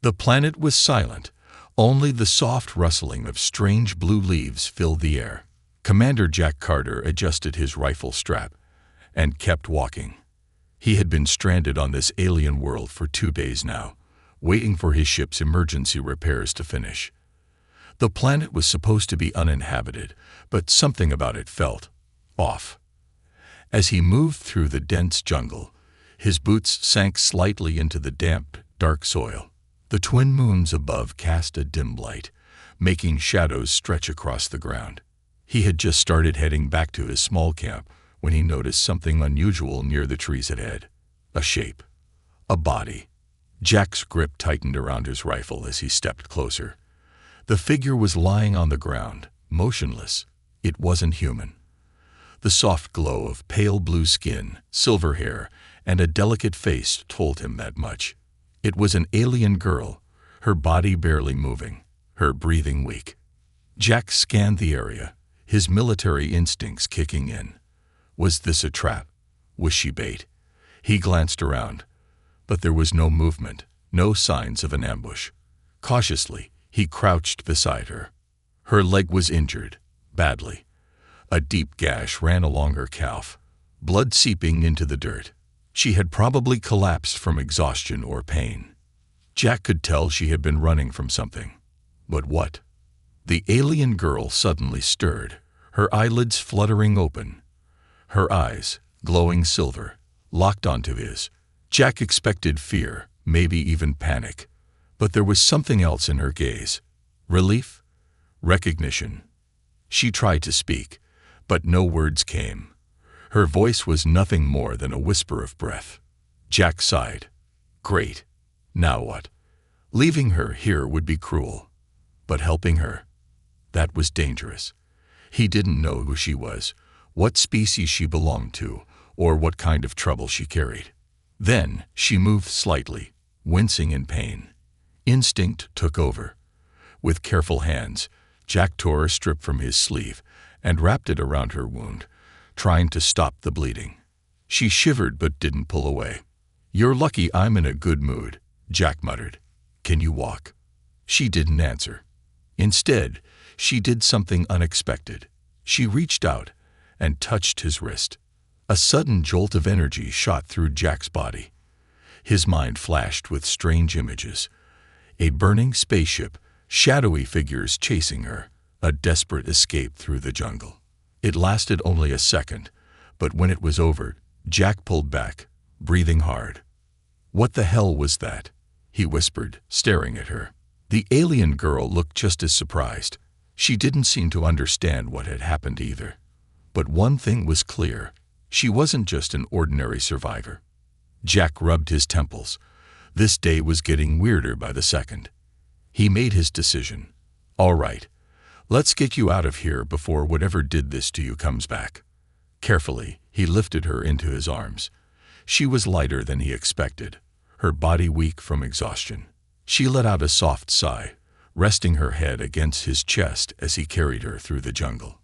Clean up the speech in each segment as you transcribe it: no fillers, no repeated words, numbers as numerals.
The planet was silent. Only the soft rustling of strange blue leaves filled the air. Commander Jack Carter adjusted his rifle strap and kept walking. He had been stranded on this alien world for 2 days now, waiting for his ship's emergency repairs to finish. The planet was supposed to be uninhabited, but something about it felt off. As he moved through the dense jungle, his boots sank slightly into the damp, dark soil. The twin moons above cast a dim light, making shadows stretch across the ground. He had just started heading back to his small camp when he noticed something unusual near the trees ahead. A shape. A body. Jack's grip tightened around his rifle as he stepped closer. The figure was lying on the ground, motionless. It wasn't human. The soft glow of pale blue skin, silver hair, and a delicate face told him that much. It was an alien girl, her body barely moving, her breathing weak. Jack scanned the area, his military instincts kicking in. Was this a trap? Was she bait? He glanced around, but there was no movement, no signs of an ambush. Cautiously, he crouched beside her. Her leg was injured, badly. A deep gash ran along her calf, blood seeping into the dirt. She had probably collapsed from exhaustion or pain. Jack could tell she had been running from something. But what? The alien girl suddenly stirred, her eyelids fluttering open. Her eyes, glowing silver, locked onto his. Jack expected fear, maybe even panic. But there was something else in her gaze. Relief? Recognition. She tried to speak, but no words came. Her voice was nothing more than a whisper of breath. Jack sighed. Great. Now what? Leaving her here would be cruel. But helping her? That was dangerous. He didn't know who she was, what species she belonged to, or what kind of trouble she carried. Then she moved slightly, wincing in pain. Instinct took over. With careful hands, Jack tore a strip from his sleeve and wrapped it around her wound, trying to stop the bleeding. She shivered but didn't pull away. "You're lucky I'm in a good mood," Jack muttered. "Can you walk?" She didn't answer. Instead, she did something unexpected. She reached out and touched his wrist. A sudden jolt of energy shot through Jack's body. His mind flashed with strange images. A burning spaceship, shadowy figures chasing her, a desperate escape through the jungle. It lasted only a second, but when it was over, Jack pulled back, breathing hard. "What the hell was that?" he whispered, staring at her. The alien girl looked just as surprised. She didn't seem to understand what had happened either. But one thing was clear. She wasn't just an ordinary survivor. Jack rubbed his temples. This day was getting weirder by the second. He made his decision. "All right. Let's get you out of here before whatever did this to you comes back." Carefully, he lifted her into his arms. She was lighter than he expected, her body weak from exhaustion. She let out a soft sigh, resting her head against his chest as he carried her through the jungle.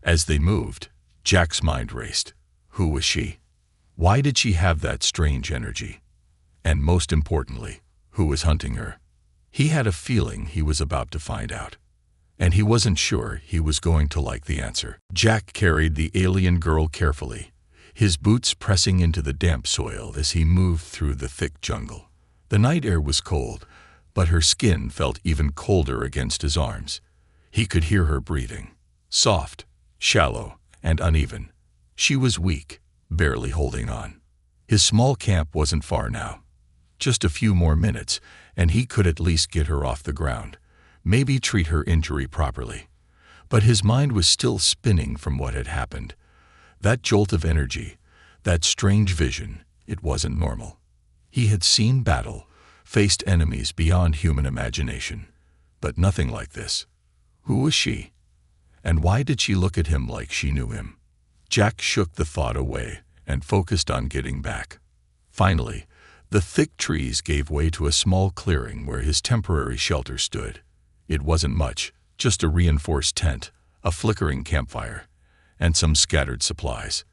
As they moved, Jack's mind raced. Who was she? Why did she have that strange energy? And most importantly, who was hunting her? He had a feeling he was about to find out. And he wasn't sure he was going to like the answer. Jack carried the alien girl carefully, his boots pressing into the damp soil as he moved through the thick jungle. The night air was cold, but her skin felt even colder against his arms. He could hear her breathing, soft, shallow, and uneven. She was weak, barely holding on. His small camp wasn't far now. Just a few more minutes, and he could at least get her off the ground. Maybe treat her injury properly. But his mind was still spinning from what had happened. That jolt of energy, that strange vision, it wasn't normal. He had seen battle, faced enemies beyond human imagination, but nothing like this. Who was she? And why did she look at him like she knew him? Jack shook the thought away and focused on getting back. Finally, the thick trees gave way to a small clearing where his temporary shelter stood. It wasn't much, just a reinforced tent, a flickering campfire, and some scattered supplies.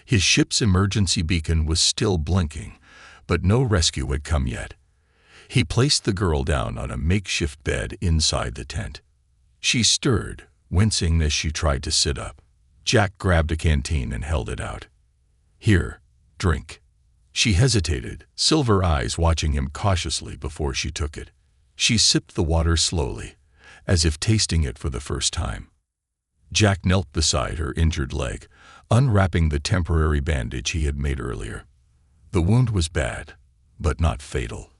His ship's emergency beacon was still blinking, but no rescue had come yet. He placed the girl down on a makeshift bed inside the tent. She stirred, wincing as she tried to sit up. Jack grabbed a canteen and held it out. "Here, drink." She hesitated, silver eyes watching him cautiously before she took it. She sipped the water slowly, as if tasting it for the first time. Jack knelt beside her injured leg, unwrapping the temporary bandage he had made earlier. The wound was bad, but not fatal.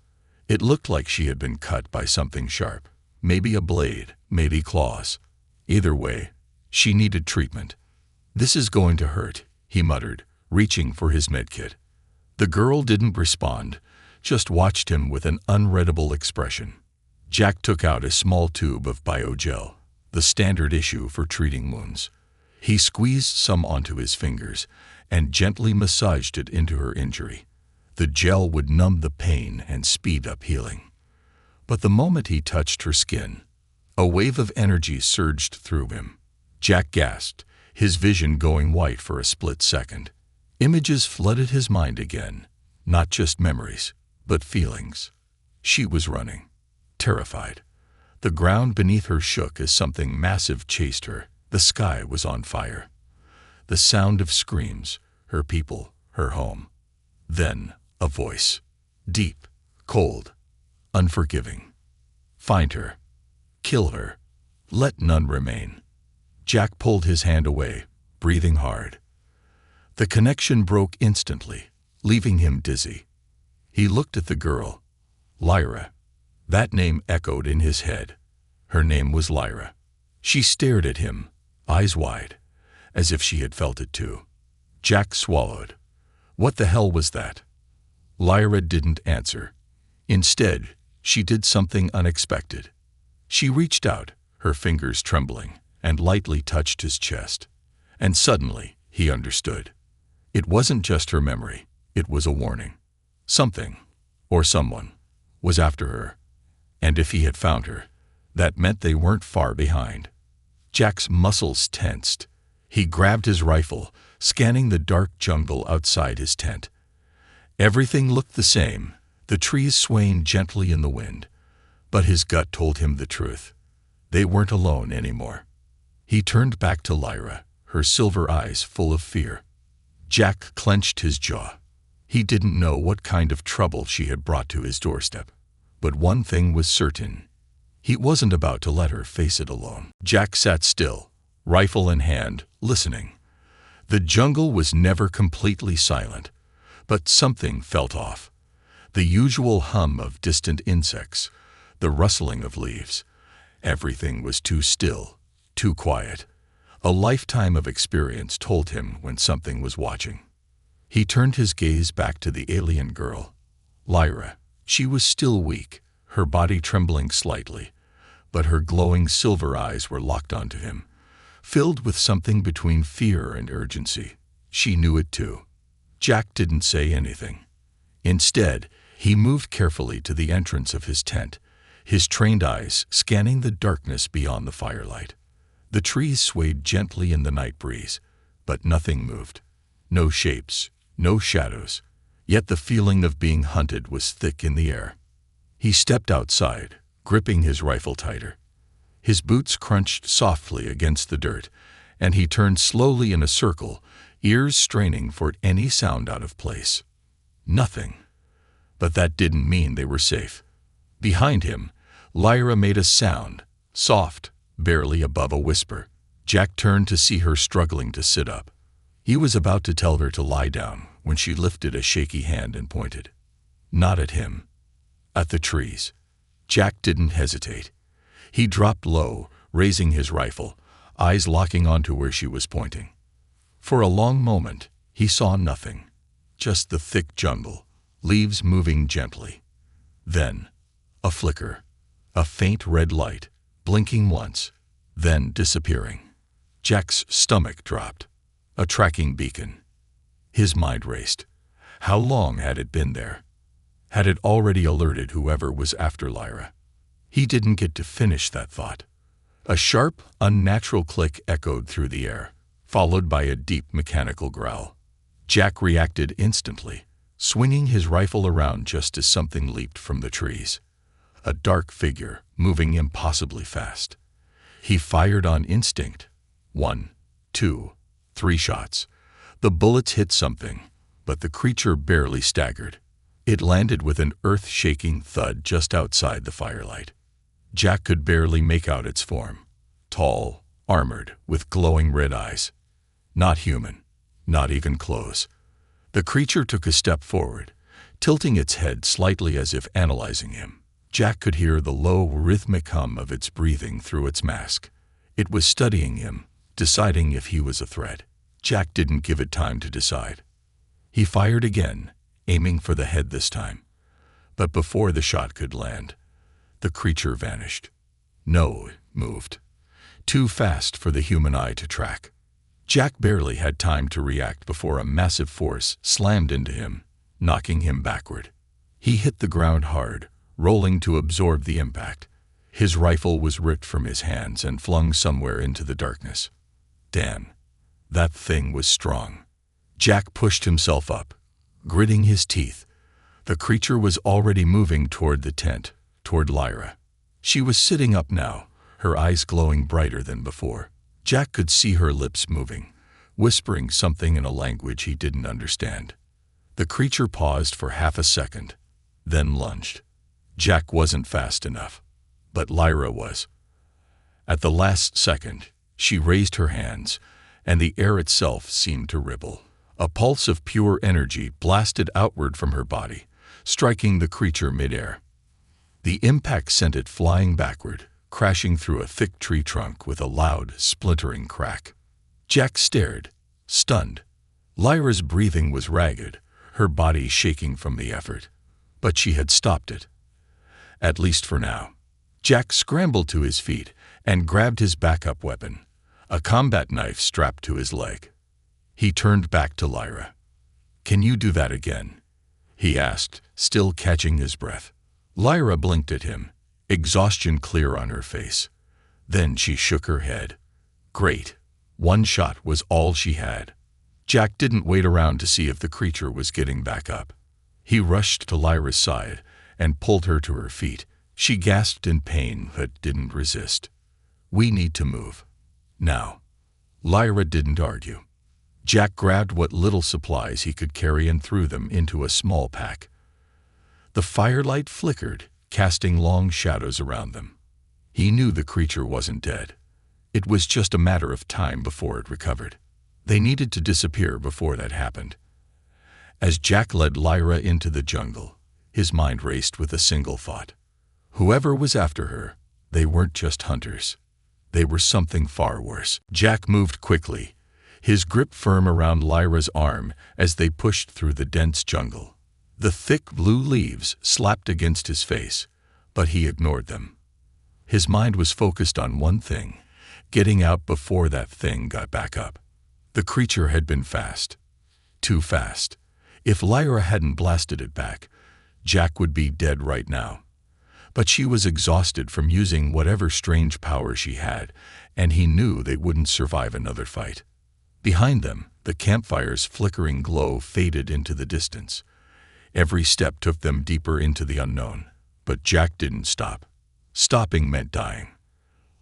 It looked like she had been cut by something sharp, maybe a blade, maybe claws. Either way, she needed treatment. "This is going to hurt," he muttered, reaching for his medkit. The girl didn't respond, just watched him with an unreadable expression. Jack took out a small tube of biogel, the standard issue for treating wounds. He squeezed some onto his fingers and gently massaged it into her injury. The gel would numb the pain and speed up healing. But the moment he touched her skin, a wave of energy surged through him. Jack gasped, his vision going white for a split second. Images flooded his mind again, not just memories, but feelings. She was running, terrified. The ground beneath her shook as something massive chased her. The sky was on fire. The sound of screams, her people, her home. Then a voice, deep, cold, unforgiving. "Find her. Kill her. Let none remain." Jack pulled his hand away, breathing hard. The connection broke instantly, leaving him dizzy. He looked at the girl. Lyra. That name echoed in his head. Her name was Lyra. She stared at him, eyes wide, as if she had felt it too. Jack swallowed. What the hell was that? Lyra didn't answer. Instead, she did something unexpected. She reached out, her fingers trembling, and lightly touched his chest. And suddenly, he understood. It wasn't just her memory, it was a warning. Something, or someone, was after her. And if he had found her, that meant they weren't far behind. Jack's muscles tensed. He grabbed his rifle, scanning the dark jungle outside his tent. Everything looked the same, the trees swaying gently in the wind. But his gut told him the truth. They weren't alone anymore. He turned back to Lyra, her silver eyes full of fear. Jack clenched his jaw. He didn't know what kind of trouble she had brought to his doorstep. But one thing was certain. He wasn't about to let her face it alone. Jack sat still, rifle in hand, listening. The jungle was never completely silent, but something felt off. The usual hum of distant insects, the rustling of leaves. Everything was too still, too quiet. A lifetime of experience told him when something was watching. He turned his gaze back to the alien girl. Lyra. She was still weak, her body trembling slightly, but her glowing silver eyes were locked onto him, filled with something between fear and urgency. She knew it too. Jack didn't say anything. Instead, he moved carefully to the entrance of his tent, his trained eyes scanning the darkness beyond the firelight. The trees swayed gently in the night breeze, but nothing moved. No shapes, no shadows, yet the feeling of being hunted was thick in the air. He stepped outside, gripping his rifle tighter. His boots crunched softly against the dirt, and he turned slowly in a circle, ears straining for any sound out of place. Nothing. But that didn't mean they were safe. Behind him, Lyra made a sound, soft, barely above a whisper. Jack turned to see her struggling to sit up. He was about to tell her to lie down when she lifted a shaky hand and pointed. Not at him. At the trees. Jack didn't hesitate. He dropped low, raising his rifle, eyes locking onto where she was pointing. For a long moment, he saw nothing. Just the thick jungle, leaves moving gently. Then, a flicker. A faint red light, blinking once, then disappearing. Jack's stomach dropped. A tracking beacon. His mind raced. How long had it been there? Had it already alerted whoever was after Lyra? He didn't get to finish that thought. A sharp, unnatural click echoed through the air, followed by a deep mechanical growl. Jack reacted instantly. swinging his rifle around just as something leaped from the trees. A dark figure, moving impossibly fast. He fired on instinct. 1, 2, 3 shots. The bullets hit something, but the creature barely staggered. It landed with an earth-shaking thud just outside the firelight. Jack could barely make out its form. Tall, armored, with glowing red eyes. Not human, not even close. The creature took a step forward, tilting its head slightly as if analyzing him. Jack could hear the low, rhythmic hum of its breathing through its mask. It was studying him, deciding if he was a threat. Jack didn't give it time to decide. He fired again, aiming for the head this time. But before the shot could land, the creature vanished. No, it moved. Too fast for the human eye to track. Jack barely had time to react before a massive force slammed into him, knocking him backward. He hit the ground hard, rolling to absorb the impact. His rifle was ripped from his hands and flung somewhere into the darkness. Damn, that thing was strong. Jack pushed himself up, gritting his teeth. The creature was already moving toward the tent, toward Lyra. She was sitting up now, her eyes glowing brighter than before. Jack could see her lips moving, whispering something in a language he didn't understand. The creature paused for half a second, then lunged. Jack wasn't fast enough, but Lyra was. At the last second, she raised her hands, and the air itself seemed to ripple. A pulse of pure energy blasted outward from her body, striking the creature midair. The impact sent it flying backward, crashing through a thick tree trunk with a loud, splintering crack. Jack stared, stunned. Lyra's breathing was ragged, her body shaking from the effort. But she had stopped it. At least for now. Jack scrambled to his feet and grabbed his backup weapon, a combat knife strapped to his leg. He turned back to Lyra. "Can you do that again?" he asked, still catching his breath. Lyra blinked at him, exhaustion clear on her face. Then she shook her head. Great. One shot was all she had. Jack didn't wait around to see if the creature was getting back up. He rushed to Lyra's side and pulled her to her feet. She gasped in pain but didn't resist. "We need to move. Now." Lyra didn't argue. Jack grabbed what little supplies he could carry and threw them into a small pack. The firelight flickered, casting long shadows around them. He knew the creature wasn't dead. It was just a matter of time before it recovered. They needed to disappear before that happened. As Jack led Lyra into the jungle, his mind raced with a single thought. Whoever was after her, they weren't just hunters. They were something far worse. Jack moved quickly, his grip firm around Lyra's arm as they pushed through the dense jungle. The thick blue leaves slapped against his face, but he ignored them. His mind was focused on one thing, getting out before that thing got back up. The creature had been fast. Too fast. If Lyra hadn't blasted it back, Jack would be dead right now. But she was exhausted from using whatever strange power she had, and he knew they wouldn't survive another fight. Behind them, the campfire's flickering glow faded into the distance. Every step took them deeper into the unknown, but Jack didn't stop. Stopping meant dying.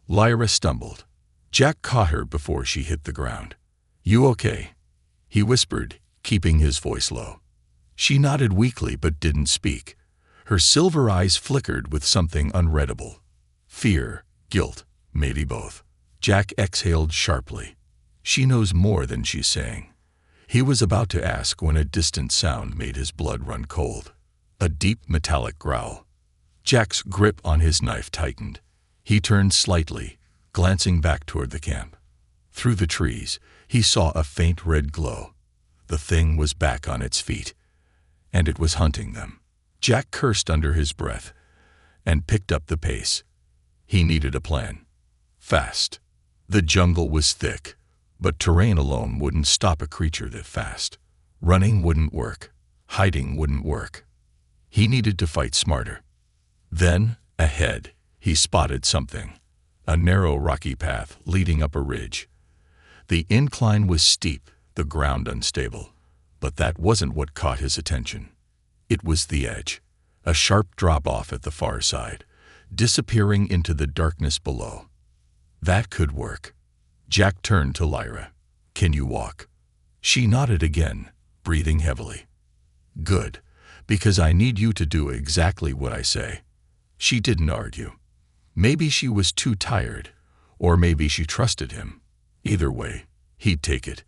Lyra stumbled. Jack caught her before she hit the ground. "You okay?" he whispered, keeping his voice low. She nodded weakly but didn't speak. Her silver eyes flickered with something unreadable. Fear, guilt, maybe both. Jack exhaled sharply. She knows more than she's saying. He was about to ask when a distant sound made his blood run cold. A deep metallic growl. Jack's grip on his knife tightened. He turned slightly, glancing back toward the camp. Through the trees, he saw a faint red glow. The thing was back on its feet, and it was hunting them. Jack cursed under his breath and picked up the pace. He needed a plan. Fast. The jungle was thick, but terrain alone wouldn't stop a creature that fast. Running wouldn't work. Hiding wouldn't work. He needed to fight smarter. Then, ahead, he spotted something. A narrow rocky path leading up a ridge. The incline was steep, the ground unstable. But that wasn't what caught his attention. It was the edge, a sharp drop-off at the far side, disappearing into the darkness below. That could work. Jack turned to Lyra. "Can you walk?" She nodded again, breathing heavily. "Good, because I need you to do exactly what I say." She didn't argue. Maybe she was too tired, or maybe she trusted him. Either way, he'd take it.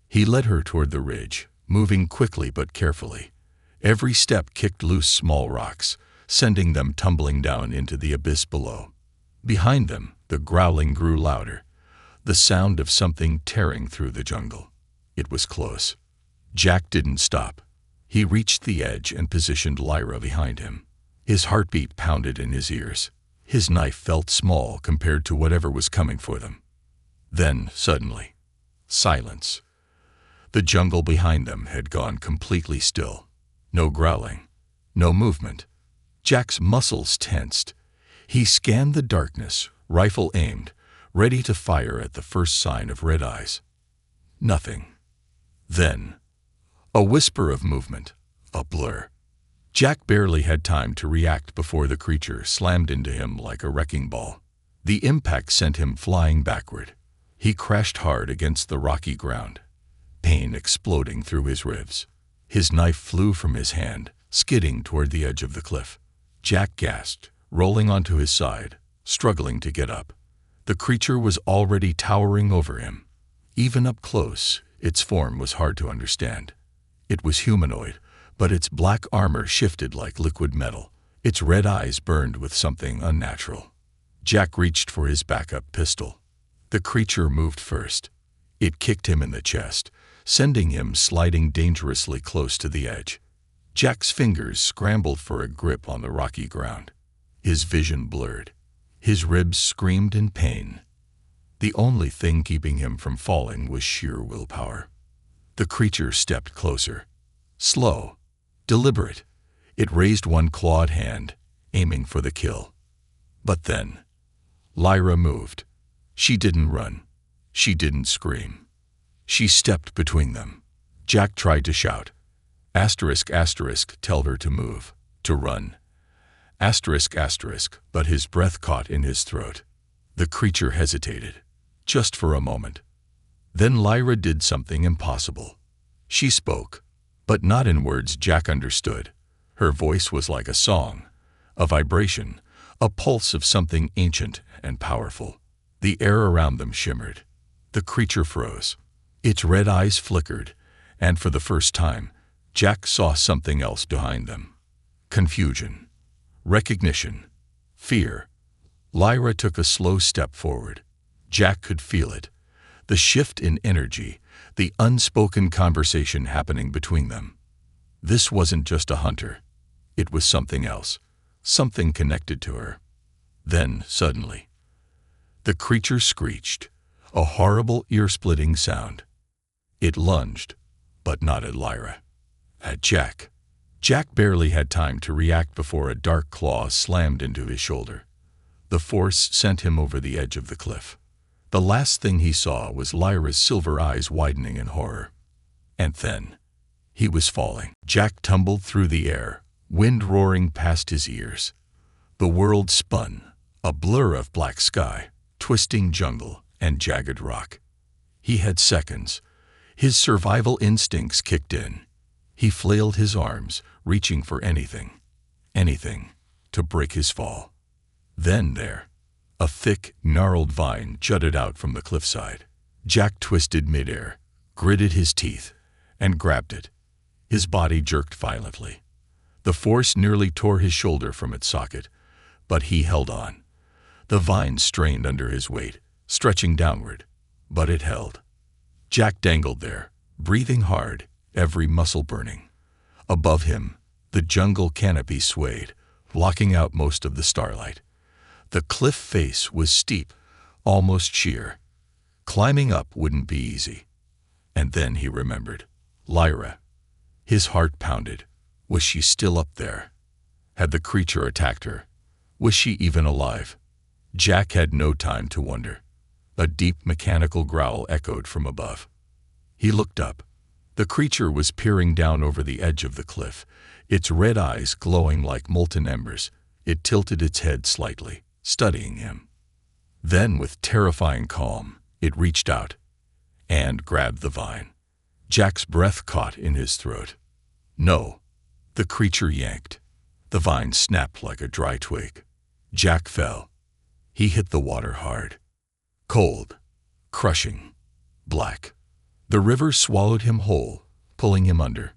He led her toward the ridge, moving quickly but carefully. Every step kicked loose small rocks, sending them tumbling down into the abyss below. Behind them, the growling grew louder, the sound of something tearing through the jungle. It was close. Jack didn't stop. He reached the edge and positioned Lyra behind him. His heartbeat pounded in his ears. His knife felt small compared to whatever was coming for them. Then, suddenly, silence. The jungle behind them had gone completely still. No growling, no movement. Jack's muscles tensed. He scanned the darkness, rifle aimed, ready to fire at the first sign of red eyes. Nothing. Then, a whisper of movement, a blur. Jack barely had time to react before the creature slammed into him like a wrecking ball. The impact sent him flying backward. He crashed hard against the rocky ground, pain exploding through his ribs. His knife flew from his hand, skidding toward the edge of the cliff. Jack gasped, rolling onto his side, struggling to get up. The creature was already towering over him. Even up close, its form was hard to understand. It was humanoid, but its black armor shifted like liquid metal. Its red eyes burned with something unnatural. Jack reached for his backup pistol. The creature moved first. It kicked him in the chest, sending him sliding dangerously close to the edge. Jack's fingers scrambled for a grip on the rocky ground. His vision blurred. His ribs screamed in pain. The only thing keeping him from falling was sheer willpower. The creature stepped closer. Slow, deliberate. It raised one clawed hand, aiming for the kill. But then, Lyra moved. She didn't run. She didn't scream. She stepped between them. Jack tried to shout. Asterisk, asterisk, tell her to move, to run. Asterisk, asterisk, but his breath caught in his throat. The creature hesitated, just for a moment. Then Lyra did something impossible. She spoke, but not in words Jack understood. Her voice was like a song, a vibration, a pulse of something ancient and powerful. The air around them shimmered. The creature froze. Its red eyes flickered, and for the first time, Jack saw something else behind them. Confusion, recognition, fear. Lyra took a slow step forward. Jack could feel it. The shift in energy, the unspoken conversation happening between them. This wasn't just a hunter. It was something else, something connected to her. Then, suddenly, the creature screeched, a horrible ear-splitting sound. It lunged, but not at Lyra. At Jack. Jack barely had time to react before a dark claw slammed into his shoulder. The force sent him over the edge of the cliff. The last thing he saw was Lyra's silver eyes widening in horror. And then, he was falling. Jack tumbled through the air, wind roaring past his ears. The world spun, a blur of black sky, twisting jungle, and jagged rock. He had seconds. His survival instincts kicked in. He flailed his arms, reaching for anything, to break his fall. Then there, a thick, gnarled vine jutted out from the cliffside. Jack twisted midair, gritted his teeth, and grabbed it. His body jerked violently. The force nearly tore his shoulder from its socket, but he held on. The vine strained under his weight, stretching downward, but it held. Jack dangled there, breathing hard, every muscle burning. Above him, the jungle canopy swayed, blocking out most of the starlight. The cliff face was steep, almost sheer. Climbing up wouldn't be easy. And then he remembered. Lyra. His heart pounded. Was she still up there? Had the creature attacked her? Was she even alive? Jack had no time to wonder. A deep mechanical growl echoed from above. He looked up. The creature was peering down over the edge of the cliff, its red eyes glowing like molten embers. It tilted its head slightly, studying him. Then, with terrifying calm, it reached out and grabbed the vine. Jack's breath caught in his throat. No, the creature yanked. The vine snapped like a dry twig. Jack fell. He hit the water hard. Cold, crushing, black. The river swallowed him whole, pulling him under.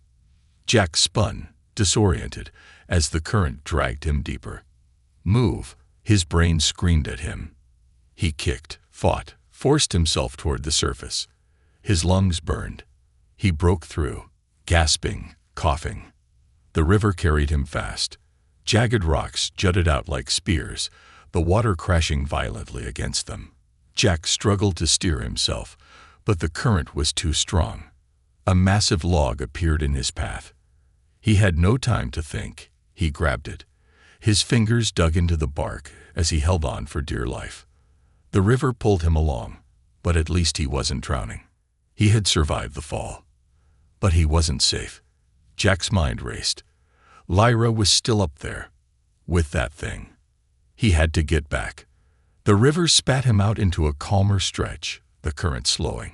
Jack spun, disoriented, as the current dragged him deeper. Move, his brain screamed at him. He kicked, fought, forced himself toward the surface. His lungs burned. He broke through, gasping, coughing. The river carried him fast. Jagged rocks jutted out like spears, the water crashing violently against them. Jack struggled to steer himself, but the current was too strong. A massive log appeared in his path. He had no time to think. He grabbed it. His fingers dug into the bark as he held on for dear life. The river pulled him along, but at least he wasn't drowning. He had survived the fall. But he wasn't safe. Jack's mind raced. Lyra was still up there, with that thing. He had to get back. The river spat him out into a calmer stretch, the current slowing.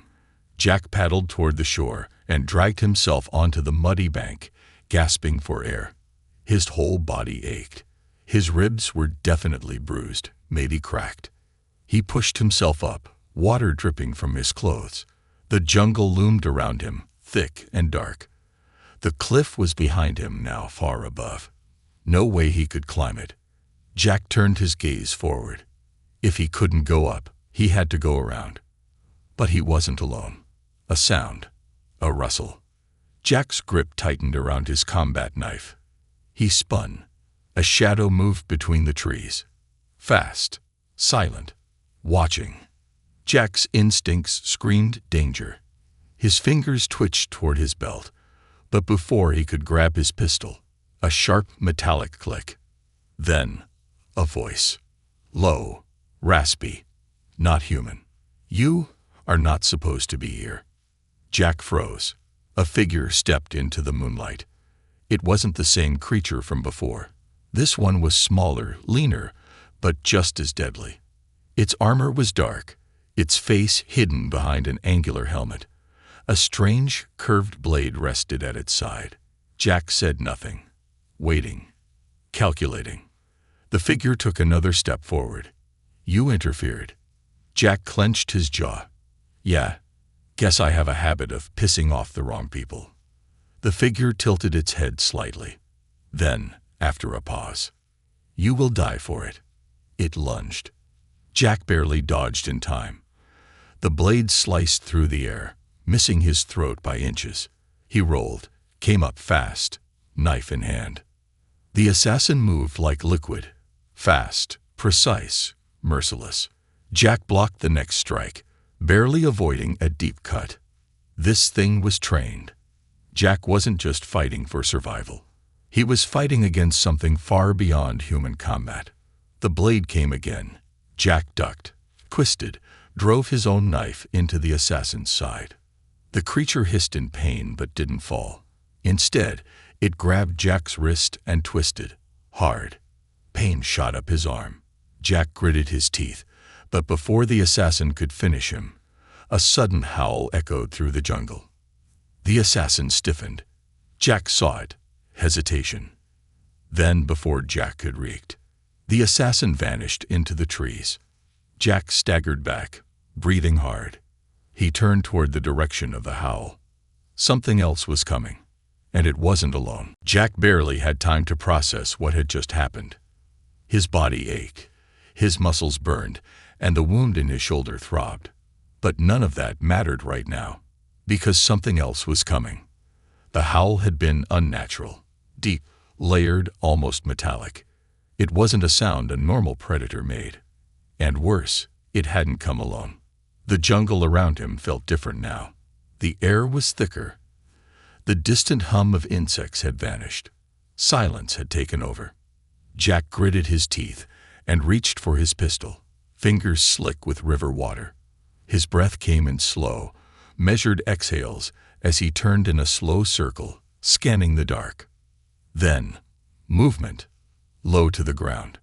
Jack paddled toward the shore and dragged himself onto the muddy bank, gasping for air. His whole body ached. His ribs were definitely bruised, maybe cracked. He pushed himself up, water dripping from his clothes. The jungle loomed around him, thick and dark. The cliff was behind him now, far above. No way he could climb it. Jack turned his gaze forward. If he couldn't go up, he had to go around. But he wasn't alone. A sound, a rustle. Jack's grip tightened around his combat knife. He spun. A shadow moved between the trees. Fast, silent, watching. Jack's instincts screamed danger. His fingers twitched toward his belt, but before he could grab his pistol, a sharp metallic click. Then, a voice. Low, raspy, not human. You are not supposed to be here. Jack froze. A figure stepped into the moonlight. It wasn't the same creature from before. This one was smaller, leaner, but just as deadly. Its armor was dark, its face hidden behind an angular helmet. A strange, curved blade rested at its side. Jack said nothing, waiting, calculating. The figure took another step forward. You interfered. Jack clenched his jaw. Yeah, guess I have a habit of pissing off the wrong people. The figure tilted its head slightly. Then, after a pause, you will die for it. It lunged. Jack barely dodged in time. The blade sliced through the air, missing his throat by inches. He rolled, came up fast, knife in hand. The assassin moved like liquid, fast, precise, merciless. Jack blocked the next strike, barely avoiding a deep cut. This thing was trained. Jack wasn't just fighting for survival. He was fighting against something far beyond human combat. The blade came again. Jack ducked, twisted, drove his own knife into the assassin's side. The creature hissed in pain but didn't fall. Instead, it grabbed Jack's wrist and twisted, hard. Pain shot up his arm. Jack gritted his teeth, but before the assassin could finish him, a sudden howl echoed through the jungle. The assassin stiffened. Jack saw it. Hesitation. Then, before Jack could react, the assassin vanished into the trees. Jack staggered back, breathing hard. He turned toward the direction of the howl. Something else was coming, and it wasn't alone. Jack barely had time to process what had just happened. His body ached, his muscles burned, and the wound in his shoulder throbbed. But none of that mattered right now, because something else was coming. The howl had been unnatural, deep, layered, almost metallic. It wasn't a sound a normal predator made. And worse, it hadn't come alone. The jungle around him felt different now. The air was thicker. The distant hum of insects had vanished. Silence had taken over. Jack gritted his teeth and reached for his pistol, fingers slick with river water. His breath came in slow, measured exhales as he turned in a slow circle, scanning the dark. Then, movement, low to the ground.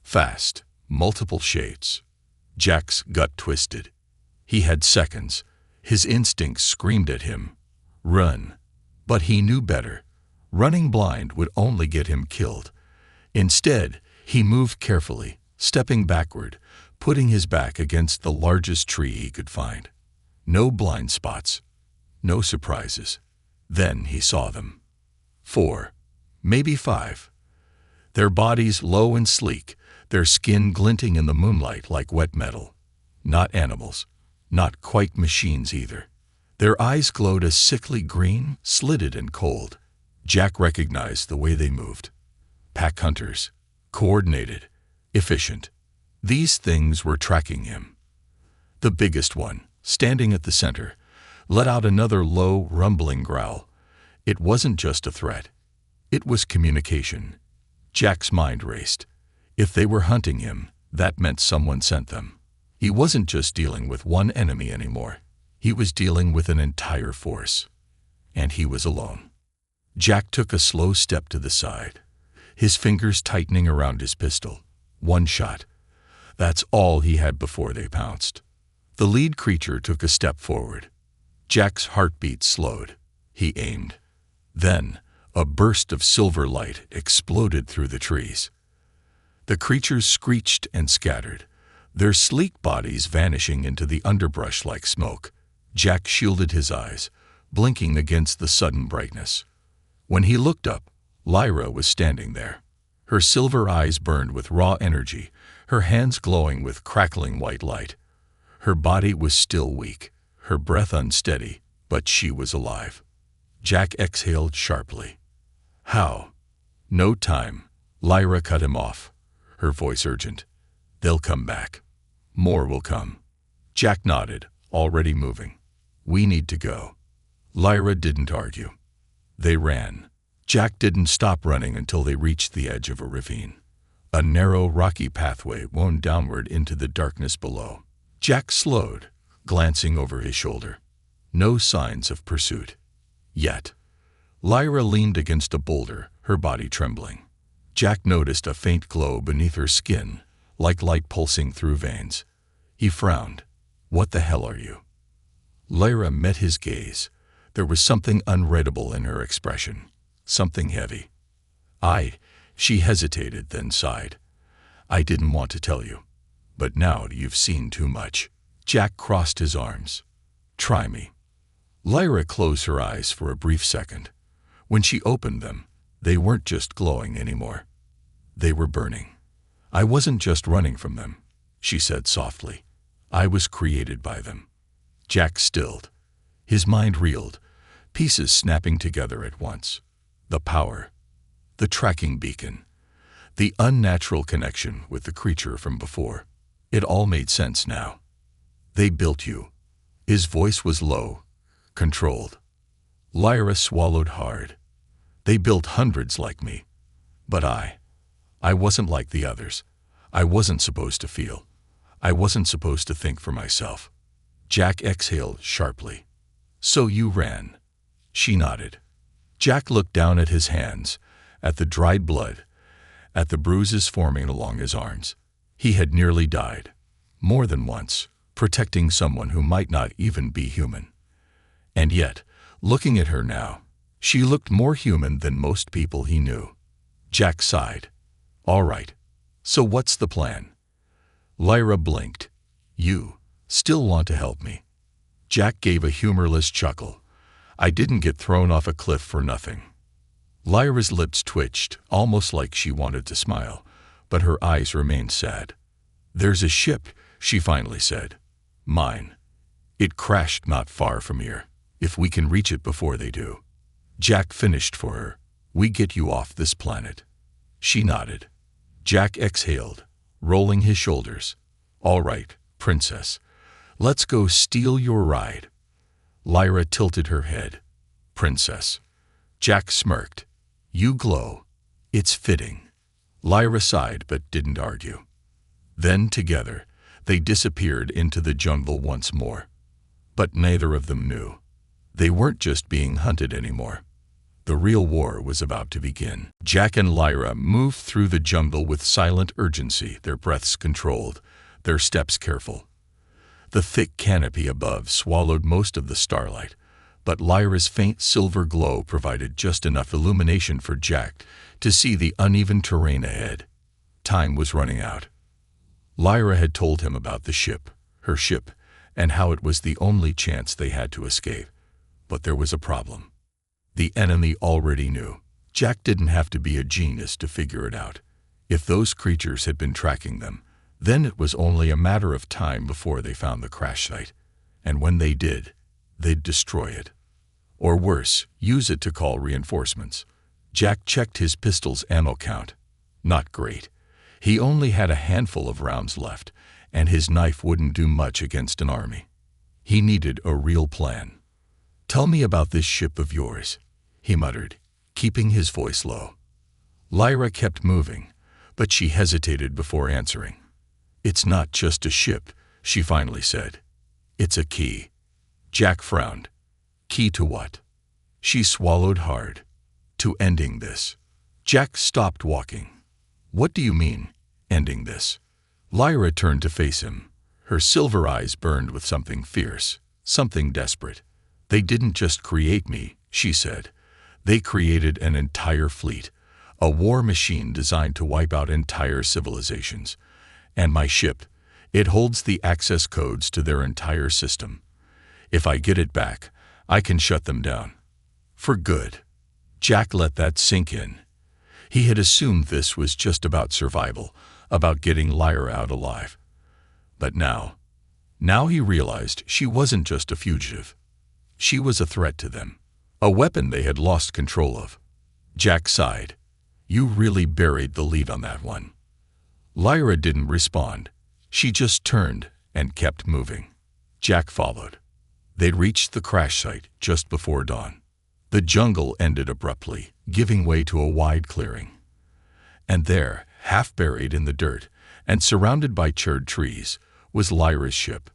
Fast, multiple shades. Jack's gut twisted. He had seconds. His instincts screamed at him. Run. But he knew better. Running blind would only get him killed. Instead, he moved carefully, stepping backward, putting his back against the largest tree he could find. No blind spots. No surprises. Then he saw them. 4, maybe 5. Their bodies low and sleek, their skin glinting in the moonlight like wet metal. Not animals. Not quite machines either. Their eyes glowed a sickly green, slitted and cold. Jack recognized the way they moved. Pack hunters. Coordinated. Efficient. These things were tracking him. The biggest one, standing at the center, let out another low, rumbling growl. It wasn't just a threat. It was communication. Jack's mind raced. If they were hunting him, that meant someone sent them. He wasn't just dealing with one enemy anymore. He was dealing with an entire force. And he was alone. Jack took a slow step to the side, his fingers tightening around his pistol. One shot. That's all he had before they pounced. The lead creature took a step forward. Jack's heartbeat slowed. He aimed. Then, a burst of silver light exploded through the trees. The creatures screeched and scattered, their sleek bodies vanishing into the underbrush like smoke. Jack shielded his eyes, blinking against the sudden brightness. When he looked up, Lyra was standing there. Her silver eyes burned with raw energy, her hands glowing with crackling white light. Her body was still weak, her breath unsteady, but she was alive. Jack exhaled sharply. How? No time. Lyra cut him off, her voice urgent. They'll come back. More will come. Jack nodded, already moving. We need to go. Lyra didn't argue. They ran. Jack didn't stop running until they reached the edge of a ravine. A narrow, rocky pathway wound downward into the darkness below. Jack slowed, glancing over his shoulder. No signs of pursuit. Yet. Lyra leaned against a boulder, her body trembling. Jack noticed a faint glow beneath her skin, like light pulsing through veins. He frowned. What the hell are you? Lyra met his gaze. There was something unreadable in her expression. Something heavy. She hesitated, then sighed. I didn't want to tell you. But now you've seen too much. Jack crossed his arms. Try me. Lyra closed her eyes for a brief second. When she opened them, they weren't just glowing anymore. They were burning. I wasn't just running from them, she said softly. I was created by them. Jack stilled. His mind reeled, pieces snapping together at once. The power, the tracking beacon, the unnatural connection with the creature from before. It all made sense now. They built you. His voice was low, controlled. Lyra swallowed hard. They built hundreds like me. But I wasn't like the others. I wasn't supposed to feel. I wasn't supposed to think for myself. Jack exhaled sharply. So you ran. She nodded. Jack looked down at his hands, at the dried blood, at the bruises forming along his arms. He had nearly died, more than once, protecting someone who might not even be human. And yet, looking at her now, she looked more human than most people he knew. Jack sighed. All right. So what's the plan? Lyra blinked. You still want to help me? Jack gave a humorless chuckle. I didn't get thrown off a cliff for nothing. Lyra's lips twitched, almost like she wanted to smile, but her eyes remained sad. There's a ship, she finally said. Mine. It crashed not far from here. If we can reach it before they do. Jack finished for her. We get you off this planet. She nodded. Jack exhaled, rolling his shoulders. All right, princess. Let's go steal your ride. Lyra tilted her head. Princess. Jack smirked. You glow. It's fitting. Lyra sighed but didn't argue. Then, together, they disappeared into the jungle once more. But neither of them knew. They weren't just being hunted anymore. The real war was about to begin. Jack and Lyra moved through the jungle with silent urgency, their breaths controlled, their steps careful. The thick canopy above swallowed most of the starlight, but Lyra's faint silver glow provided just enough illumination for Jack to see the uneven terrain ahead. Time was running out. Lyra had told him about the ship, her ship, and how it was the only chance they had to escape. But there was a problem. The enemy already knew. Jack didn't have to be a genius to figure it out. If those creatures had been tracking them, then it was only a matter of time before they found the crash site. And when they did, they'd destroy it. Or worse, use it to call reinforcements. Jack checked his pistol's ammo count. Not great. He only had a handful of rounds left, and his knife wouldn't do much against an army. He needed a real plan. "Tell me about this ship of yours," he muttered, keeping his voice low. Lyra kept moving, but she hesitated before answering. "It's not just a ship," she finally said. "It's a key." Jack frowned. "Key to what?" She swallowed hard. "To ending this." Jack stopped walking. "What do you mean, ending this?" Lyra turned to face him. Her silver eyes burned with something fierce, something desperate. "They didn't just create me," she said. "They created an entire fleet, a war machine designed to wipe out entire civilizations. And my ship, it holds the access codes to their entire system. If I get it back, I can shut them down. For good." Jack let that sink in. He had assumed this was just about survival, about getting Lyra out alive. But now he realized she wasn't just a fugitive. She was a threat to them, a weapon they had lost control of. Jack sighed. "You really buried the lead on that one." Lyra didn't respond. She just turned and kept moving. Jack followed. They'd reached the crash site just before dawn. The jungle ended abruptly, giving way to a wide clearing. And there, half buried in the dirt and surrounded by charred trees, was Lyra's ship.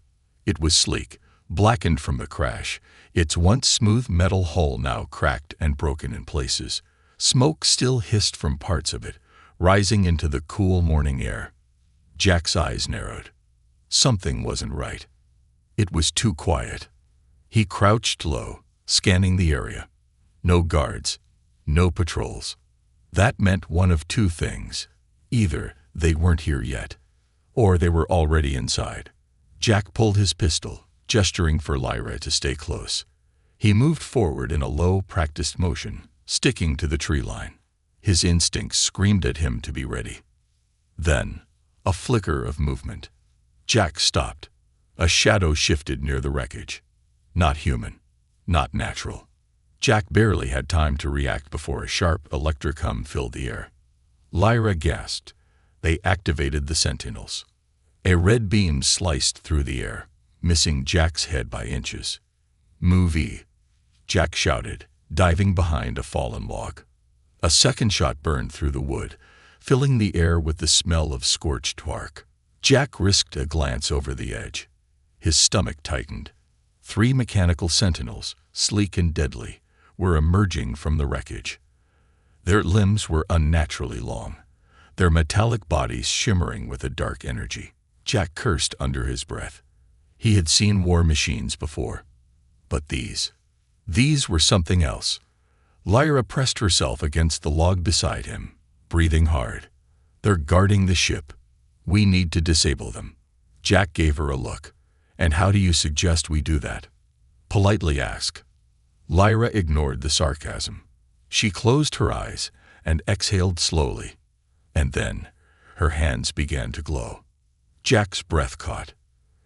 It was sleek, blackened from the crash, its once smooth metal hull now cracked and broken in places. Smoke still hissed from parts of it, rising into the cool morning air. Jack's eyes narrowed. Something wasn't right. It was too quiet. He crouched low, scanning the area. No guards, no patrols. That meant one of two things. Either they weren't here yet, or they were already inside. Jack pulled his pistol, gesturing for Lyra to stay close. He moved forward in a low, practiced motion, sticking to the tree line. His instincts screamed at him to be ready. Then, a flicker of movement. Jack stopped. A shadow shifted near the wreckage. Not human, not natural. Jack barely had time to react before a sharp electric hum filled the air. Lyra gasped. They activated the sentinels. A red beam sliced through the air, missing Jack's head by inches. "Move-y," Jack shouted, diving behind a fallen log. A second shot burned through the wood, filling the air with the smell of scorched bark. Jack risked a glance over the edge. His stomach tightened. 3 mechanical sentinels, sleek and deadly, were emerging from the wreckage. Their limbs were unnaturally long, their metallic bodies shimmering with a dark energy. Jack cursed under his breath. He had seen war machines before, but these were something else. Lyra pressed herself against the log beside him, breathing hard. "They're guarding the ship. We need to disable them." Jack gave her a look. "And how do you suggest we do that?" "Politely ask." Lyra ignored the sarcasm. She closed her eyes and exhaled slowly. And then, her hands began to glow. Jack's breath caught.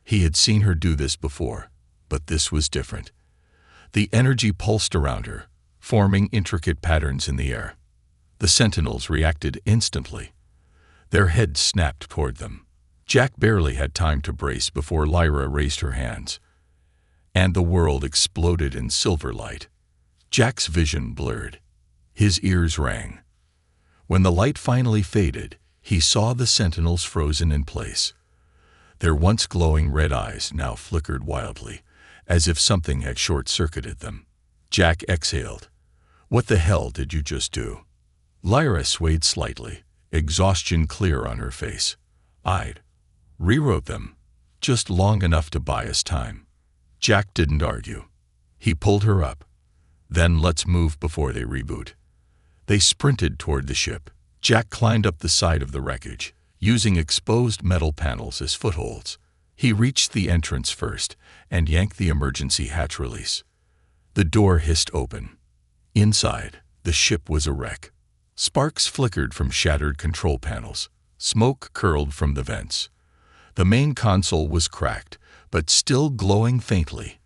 He had seen her do this before, but this was different. The energy pulsed around her, forming intricate patterns in the air. The sentinels reacted instantly. Their heads snapped toward them. Jack barely had time to brace before Lyra raised her hands, and the world exploded in silver light. Jack's vision blurred. His ears rang. When the light finally faded, he saw the sentinels frozen in place. Their once glowing red eyes now flickered wildly, as if something had short-circuited them. Jack exhaled. What the hell did you just do? Lyra swayed slightly, exhaustion clear on her face. I'd rewrote them, just long enough to buy us time. Jack didn't argue. He pulled her up. Then let's move before they reboot. They sprinted toward the ship. Jack climbed up the side of the wreckage, using exposed metal panels as footholds. He reached the entrance first and yanked the emergency hatch release. The door hissed open. Inside, the ship was a wreck. Sparks flickered from shattered control panels. Smoke curled from the vents. The main console was cracked, but still glowing faintly.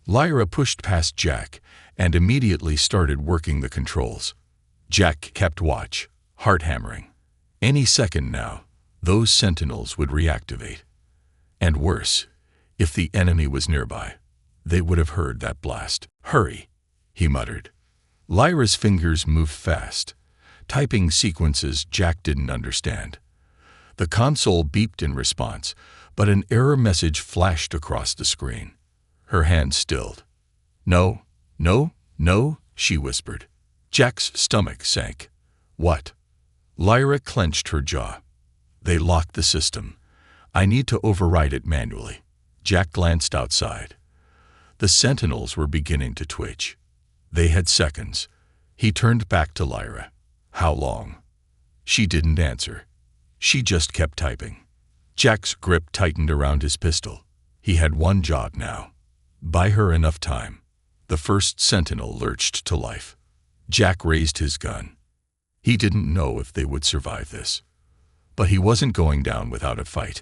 Lyra pushed past Jack and immediately started working the controls. Jack kept watch, heart hammering. Any second now, those sentinels would reactivate. And worse, if the enemy was nearby, they would have heard that blast. Hurry, he muttered. Lyra's fingers moved fast, typing sequences Jack didn't understand. The console beeped in response, but an error message flashed across the screen. Her hand stilled. No, no, no, she whispered. Jack's stomach sank. What? Lyra clenched her jaw. They locked the system. I need to override it manually. Jack glanced outside. The sentinels were beginning to twitch. They had seconds. He turned back to Lyra. How long? She didn't answer. She just kept typing. Jack's grip tightened around his pistol. He had one job now. Buy her enough time. The first sentinel lurched to life. Jack raised his gun. He didn't know if they would survive this. But he wasn't going down without a fight.